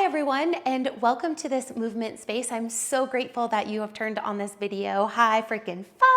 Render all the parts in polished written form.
Hi everyone, and welcome to this movement space. I'm so grateful that you have turned on this video. Hi freaking five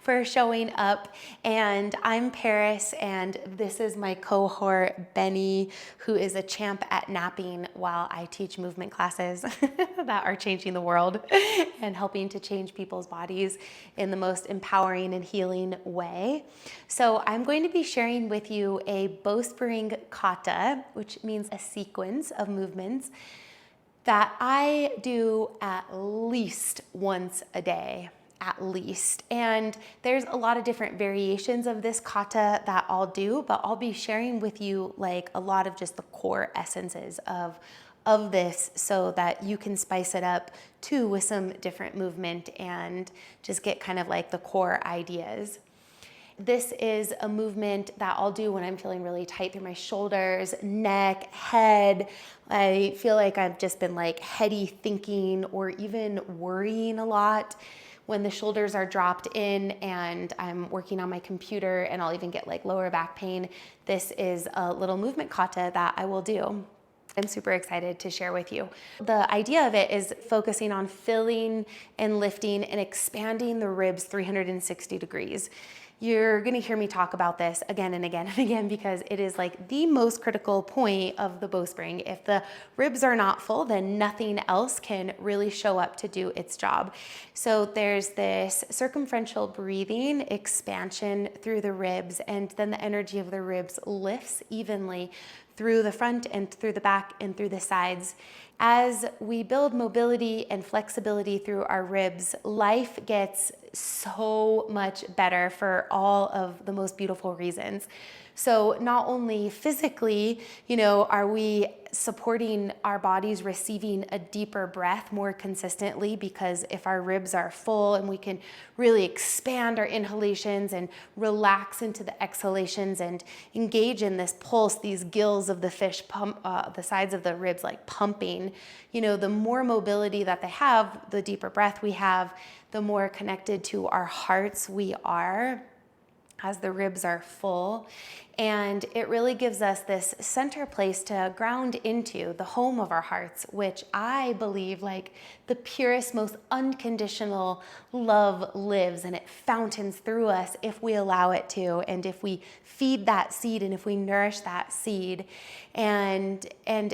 for showing up. And I'm Paris, and this is my cohort, Benny, who is a champ at napping while I teach movement classes that are changing the world and helping to change people's bodies in the most empowering and healing way. So I'm going to be sharing with you a Bowspring kata, which means a sequence of movements that I do at least once a day, at least. And there's a lot of different variations of this kata that I'll do, but I'll be sharing with you like a lot of just the core essences of this so that you can spice it up too with some different movement and just get kind of like the core ideas. This is a movement that I'll do when I'm feeling really tight through my shoulders, neck, head. I feel like I've just been like heady thinking or even worrying a lot. When the shoulders are dropped in and I'm working on my computer, and I'll even get like lower back pain, this is a little movement kata that I will do. I'm super excited to share with you. The idea of it is focusing on filling and lifting and expanding the ribs 360 degrees. You're gonna hear me talk about this again and again and again because it is like the most critical point of the bowspring. If the ribs are not full, then nothing else can really show up to do its job. So there's this circumferential breathing, expansion through the ribs, and then the energy of the ribs lifts evenly through the front and through the back and through the sides. As we build mobility and flexibility through our ribs, life gets so much better for all of the most beautiful reasons. So not only physically, are we supporting our bodies receiving a deeper breath more consistently, because if our ribs are full and we can really expand our inhalations and relax into the exhalations and engage in this pulse, these gills of the fish pump, the sides of the ribs like pumping, the more mobility that they have, the deeper breath we have, the more connected to our hearts we are as the ribs are full. And it really gives us this center place to ground into, the home of our hearts, which I believe like the purest, most unconditional love lives, and it fountains through us if we allow it to, and if we feed that seed and if we nourish that seed. And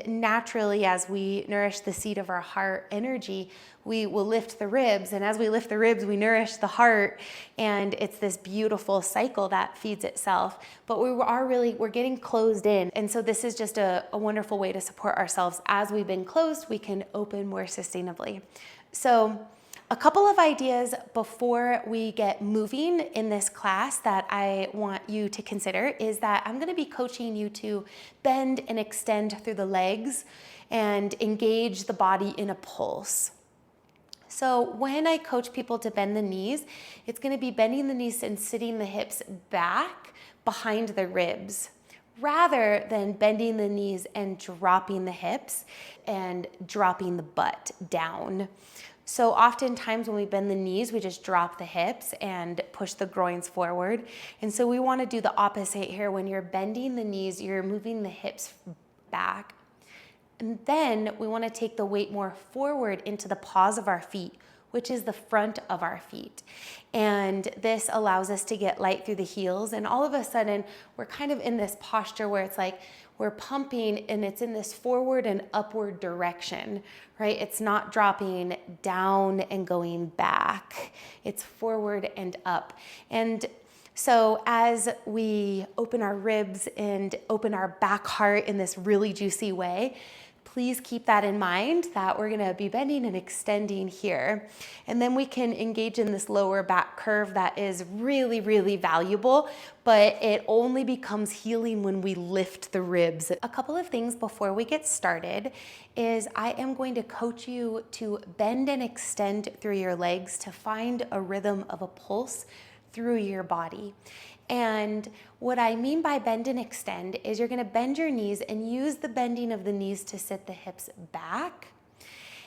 naturally, as we nourish the seed of our heart energy, we will lift the ribs, and as we lift the ribs, we nourish the heart, and it's this beautiful cycle that feeds itself. But we're getting closed in, and so this is just a wonderful way to support ourselves. As we've been closed, we can open more sustainably. So a couple of ideas before we get moving in this class that I want you to consider is that I'm going to be coaching you to bend and extend through the legs and engage the body in a pulse. So when I coach people to bend the knees, it's going to be bending the knees and sitting the hips back behind the ribs, rather than bending the knees and dropping the hips and dropping the butt down. So oftentimes when we bend the knees, we just drop the hips and push the groins forward. And so we want to do the opposite here. When you're bending the knees, you're moving the hips back. And then we want to take the weight more forward into the paws of our feet, which is the front of our feet. And this allows us to get light through the heels. And all of a sudden, we're kind of in this posture where it's like we're pumping, and it's in this forward and upward direction, right? It's not dropping down and going back. It's forward and up. And so as we open our ribs and open our back heart in this really juicy way, please keep that in mind, that we're gonna be bending and extending here. And then we can engage in this lower back curve that is really, really valuable, but it only becomes healing when we lift the ribs. A couple of things before we get started is I am going to coach you to bend and extend through your legs to find a rhythm of a pulse through your body. And what I mean by bend and extend is you're going to bend your knees and use the bending of the knees to sit the hips back.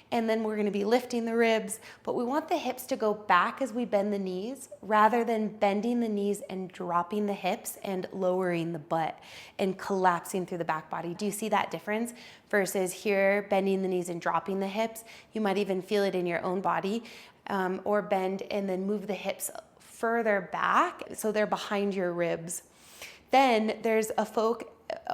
And then we're gonna be lifting the ribs, but we want the hips to go back as we bend the knees rather than bending the knees and dropping the hips and lowering the butt and collapsing through the back body. Do you see that difference? Versus here, bending the knees and dropping the hips. You might even feel it in your own body, or bend and then move the hips further back so they're behind your ribs. Then there's a focus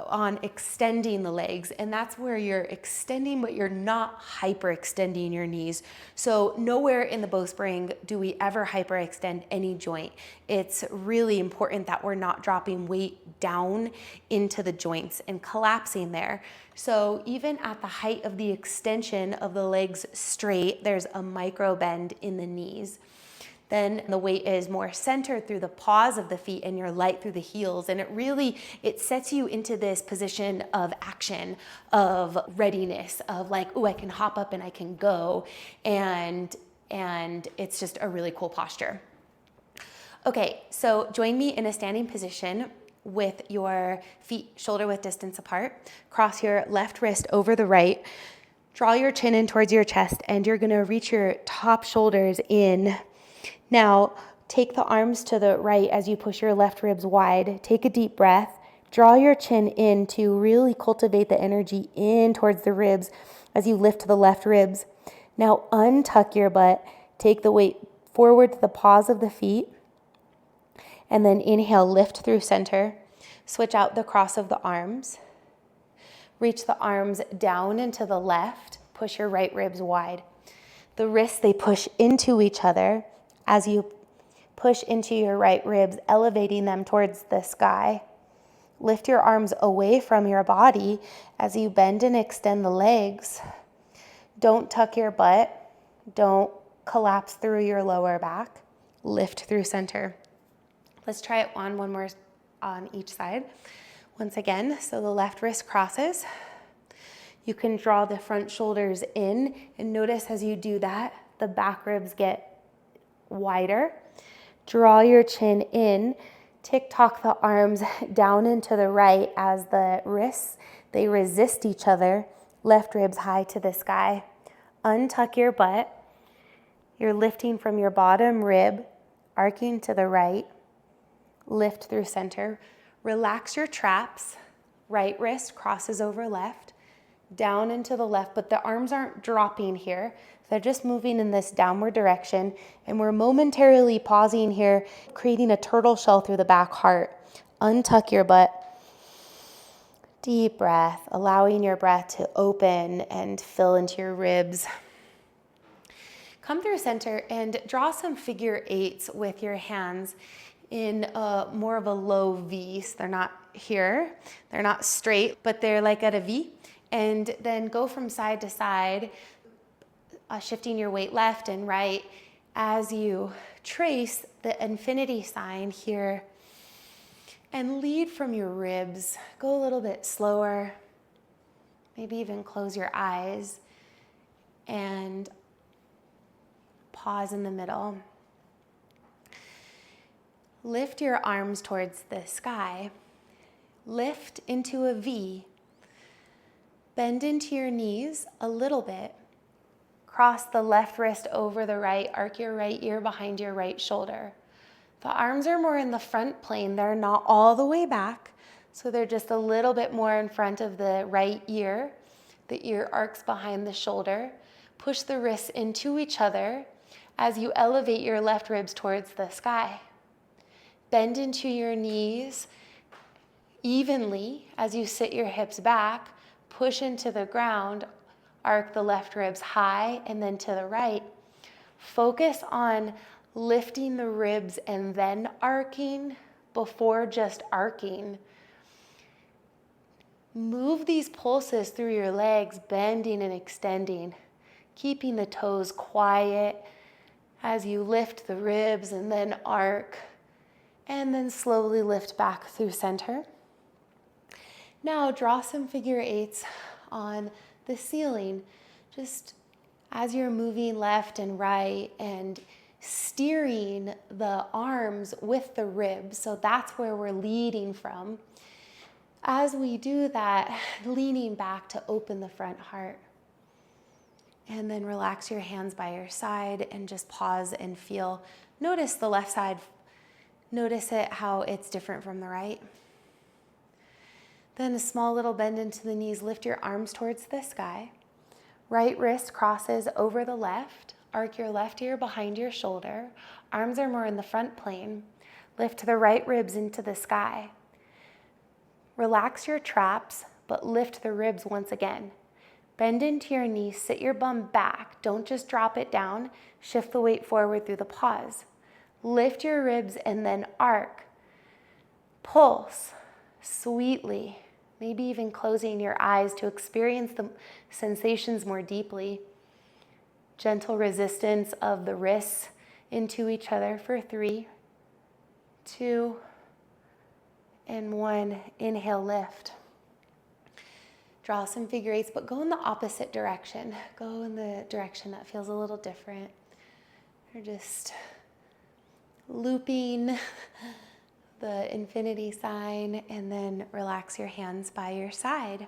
on extending the legs, and that's where you're extending but you're not hyperextending your knees. So nowhere in the Bowspring do we ever hyperextend any joint. It's really important that we're not dropping weight down into the joints and collapsing there. So even at the height of the extension of the legs straight, there's a micro bend in the knees. Then the weight is more centered through the paws of the feet and you're light through the heels. And it sets you into this position of action, of readiness, of like, oh, I can hop up and I can go. And it's just a really cool posture. Okay, so join me in a standing position with your feet shoulder width distance apart. Cross your left wrist over the right. Draw your chin in towards your chest and you're gonna reach your top shoulders in. Now, take the arms to the right as you push your left ribs wide. Take a deep breath. Draw your chin in to really cultivate the energy in towards the ribs as you lift the left ribs. Now, untuck your butt. Take the weight forward to the paws of the feet. And then inhale, lift through center. Switch out the cross of the arms. Reach the arms down and to the left. Push your right ribs wide. The wrists, they push into each other. As you push into your right ribs, elevating them towards the sky. Lift your arms away from your body as you bend and extend the legs. Don't tuck your butt. Don't collapse through your lower back. Lift through center. Let's try it one more on each side. Once again, so the left wrist crosses. You can draw the front shoulders in and notice as you do that, the back ribs get wider. Draw your chin in. Tick-tock the arms down and to the right as the wrists, they resist each other. Left ribs high to the sky. Untuck your butt. You're lifting from your bottom rib, arcing to the right. Lift through center. Relax your traps. Right wrist crosses over left. Down and to the left, but the arms aren't dropping here. They're just moving in this downward direction, and we're momentarily pausing here, creating a turtle shell through the back heart. Untuck your butt. Deep breath, allowing your breath to open and fill into your ribs. Come through center and draw some figure eights with your hands in more of a low V. So they're not here, they're not straight, but they're like at a V. And then go from side to side, shifting your weight left and right as you trace the infinity sign here and lead from your ribs. Go a little bit slower, maybe even close your eyes and pause in the middle. Lift your arms towards the sky. Lift into a V. Bend into your knees a little bit. Cross the left wrist over the right. Arc your right ear behind your right shoulder. The arms are more in the front plane. They're not all the way back, so they're just a little bit more in front of the right ear. The ear arcs behind the shoulder. Push the wrists into each other as you elevate your left ribs towards the sky. Bend into your knees evenly as you sit your hips back. Push into the ground, arc the left ribs high and then to the right. Focus on lifting the ribs and then arcing before just arcing. Move these pulses through your legs, bending and extending, keeping the toes quiet as you lift the ribs and then arc, and then slowly lift back through center. Now draw some figure eights on the ceiling, just as you're moving left and right and steering the arms with the ribs. So that's where we're leading from. As we do that, leaning back to open the front heart. And then relax your hands by your side and just pause and feel. Notice the left side. Notice it, how it's different from the right. Then a small little bend into the knees. Lift your arms towards the sky. Right wrist crosses over the left. Arc your left ear behind your shoulder. Arms are more in the front plane. Lift the right ribs into the sky. Relax your traps, but lift the ribs once again. Bend into your knees, sit your bum back. Don't just drop it down. Shift the weight forward through the pause. Lift your ribs and then arc. Pulse sweetly, maybe even closing your eyes to experience the sensations more deeply. Gentle resistance of the wrists into each other for 3, 2, and 1. Inhale, lift. Draw some figure eights, but go in the opposite direction. Go in the direction that feels a little different. You're just looping the infinity sign, and then relax your hands by your side.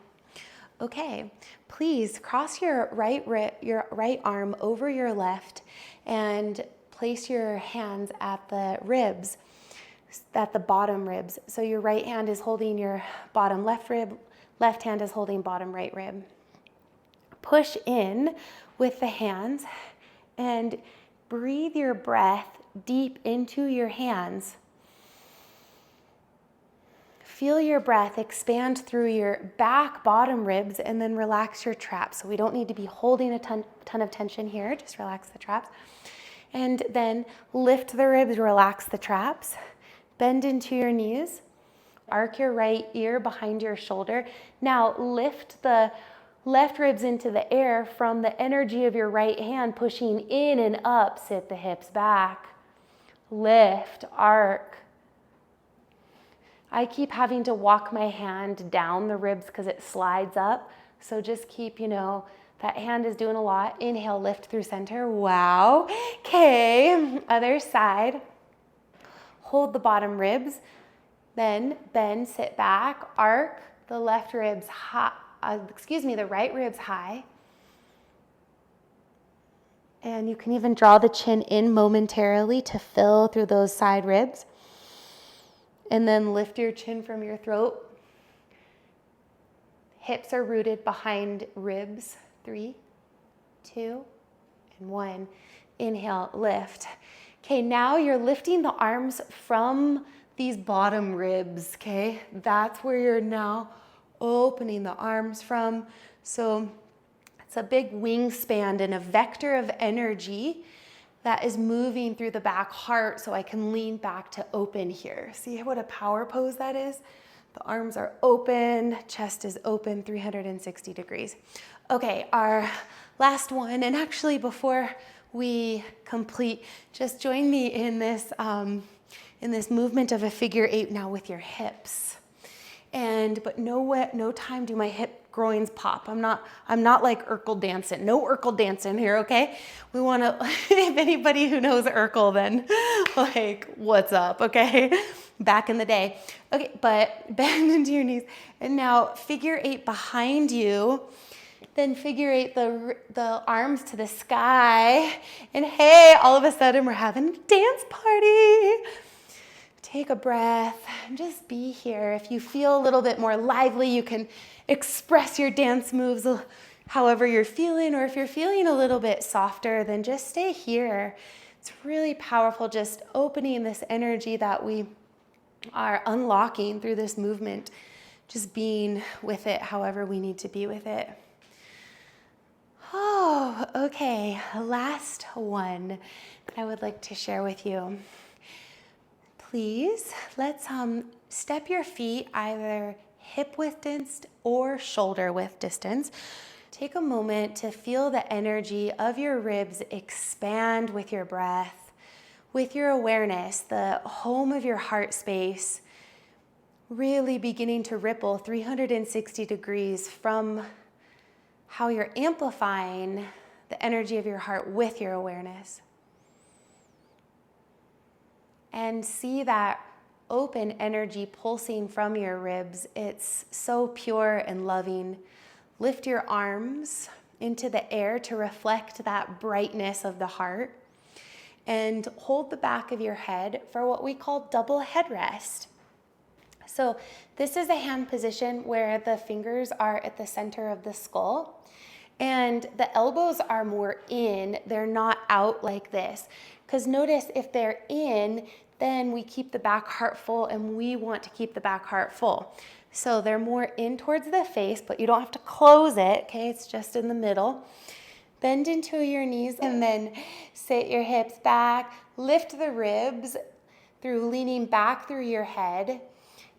Okay, please cross your right arm over your left and place your hands at the ribs, at the bottom ribs. So your right hand is holding your bottom left rib, left hand is holding bottom right rib. Push in with the hands and breathe your breath deep into your hands. Feel your breath expand through your back bottom ribs and then relax your traps. So we don't need to be holding a ton of tension here, just relax the traps. And then lift the ribs, relax the traps. Bend into your knees. Arc your right ear behind your shoulder. Now lift the left ribs into the air from the energy of your right hand, pushing in and up. Sit the hips back. Lift, arc. I keep having to walk my hand down the ribs because it slides up. So just keep, that hand is doing a lot. Inhale, lift through center. Wow. Okay, other side. Hold the bottom ribs. Then bend, sit back, arc the left ribs high, the right ribs high. And you can even draw the chin in momentarily to fill through those side ribs. And then lift your chin from your throat. Hips are rooted behind ribs. 3, 2, and 1. Inhale, lift. Okay, now you're lifting the arms from these bottom ribs, okay? That's where you're now opening the arms from. So it's a big wingspan and a vector of energy that is moving through the back heart, so I can lean back to open here. See what a power pose that is? The arms are open, chest is open, 360 degrees. Okay, our last one, and actually before we complete, just join me in this movement of a figure eight now with your hips. But no time do my hip groins pop. I'm not like Urkel dancing. No Urkel dancing here, okay? We want to, if anybody who knows Urkel, then like, what's up, okay? Back in the day. Okay, but bend into your knees. And now figure eight behind you. Then figure eight the arms to the sky. And hey, all of a sudden we're having a dance party. Take a breath and just be here. If you feel a little bit more lively, you can express your dance moves however you're feeling, or if you're feeling a little bit softer, then just stay here. It's really powerful, just opening this energy that we are unlocking through this movement, just being with it however we need to be with it. Oh, okay, last one that I would like to share with you. Please, let's step your feet either hip width distance or shoulder width distance. Take a moment to feel the energy of your ribs expand with your breath, with your awareness, the home of your heart space, really beginning to ripple 360 degrees from how you're amplifying the energy of your heart with your awareness. And see that open energy pulsing from your ribs. It's so pure and loving. Lift your arms into the air to reflect that brightness of the heart. And hold the back of your head for what we call double headrest. So this is a hand position where the fingers are at the center of the skull and the elbows are more in, they're not out like this. Because notice if they're in, then we keep the back heart full, and we want to keep the back heart full. So they're more in towards the face, but you don't have to close it, okay? It's just in the middle. Bend into your knees and then sit your hips back. Lift the ribs through leaning back through your head,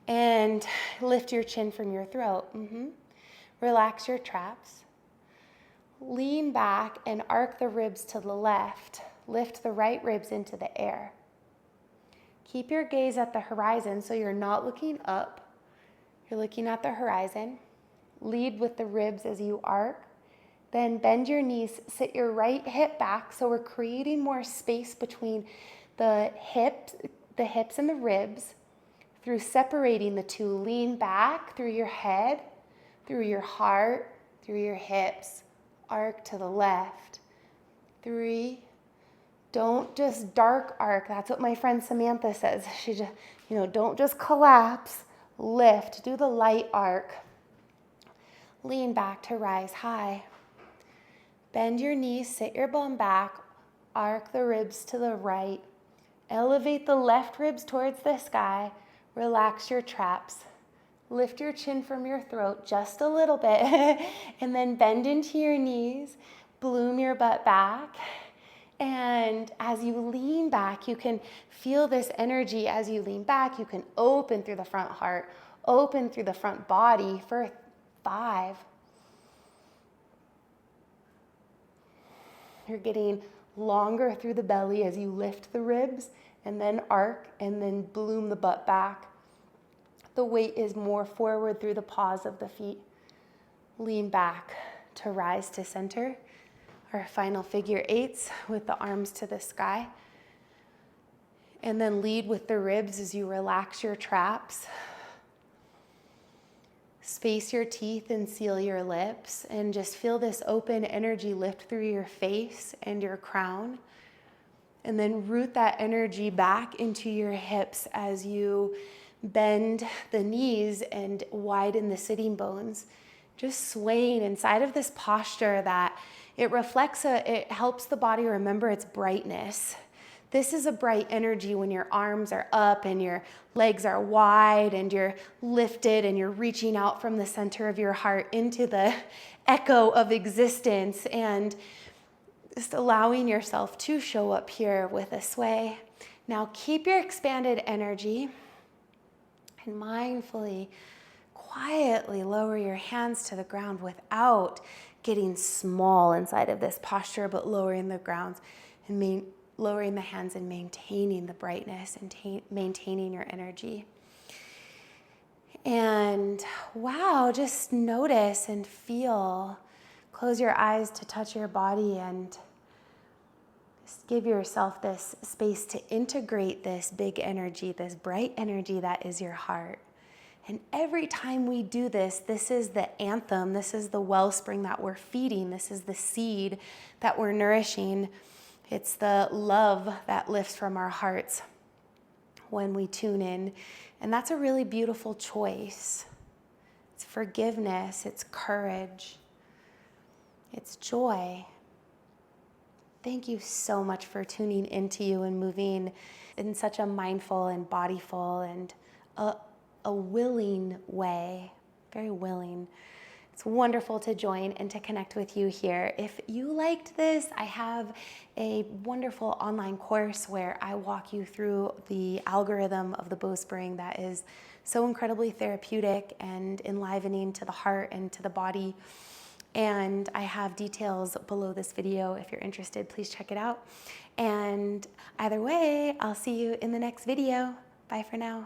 and lift your chin from your throat. Relax your traps. Lean back and arc the ribs to the left. Lift the right ribs into the air. Keep your gaze at the horizon so you're not looking up. You're looking at the horizon. Lead with the ribs as you arc. Then bend your knees, sit your right hip back so we're creating more space between the hips and the ribs through separating the two. Lean back through your head, through your heart, through your hips. Arc to the left. 3. Don't just dark arc. That's what my friend Samantha says. She just, don't just collapse. Lift. Do the light arc. Lean back to rise high. Bend your knees, sit your bum back, arc the ribs to the right. Elevate the left ribs towards the sky. Relax your traps. Lift your chin from your throat just a little bit, and then bend into your knees, bloom your butt back. And as you lean back, you can feel this energy. As you lean back, you can open through the front heart, open through the front body for 5. You're getting longer through the belly as you lift the ribs and then arc and then bloom the butt back. The weight is more forward through the paws of the feet. Lean back to rise to center. Our final figure 8s with the arms to the sky. And then lead with the ribs as you relax your traps. Space your teeth and seal your lips, and just feel this open energy lift through your face and your crown. And then root that energy back into your hips as you bend the knees and widen the sitting bones. Just swaying inside of this posture that it helps the body remember its brightness. This is a bright energy when your arms are up and your legs are wide and you're lifted and you're reaching out from the center of your heart into the echo of existence, and just allowing yourself to show up here with a sway. Now keep your expanded energy and mindfully, quietly lower your hands to the ground without getting small inside of this posture, but lowering the grounds and lowering the hands and maintaining the brightness and maintaining your energy. And wow, just notice and feel. Close your eyes to touch your body and just give yourself this space to integrate this big energy, this bright energy that is your heart. And every time we do this, this is the anthem, this is the wellspring that we're feeding, this is the seed that we're nourishing. It's the love that lifts from our hearts when we tune in. And that's a really beautiful choice. It's forgiveness, it's courage, it's joy. Thank you so much for tuning into you and moving in such a mindful and bodyful and a willing way, very willing. It's wonderful to join and to connect with you here. If you liked this, I have a wonderful online course where I walk you through the algorithm of the Bowspring that is so incredibly therapeutic and enlivening to the heart and to the body. And I have details below this video. If you're interested, please check it out. And either way, I'll see you in the next video. Bye for now.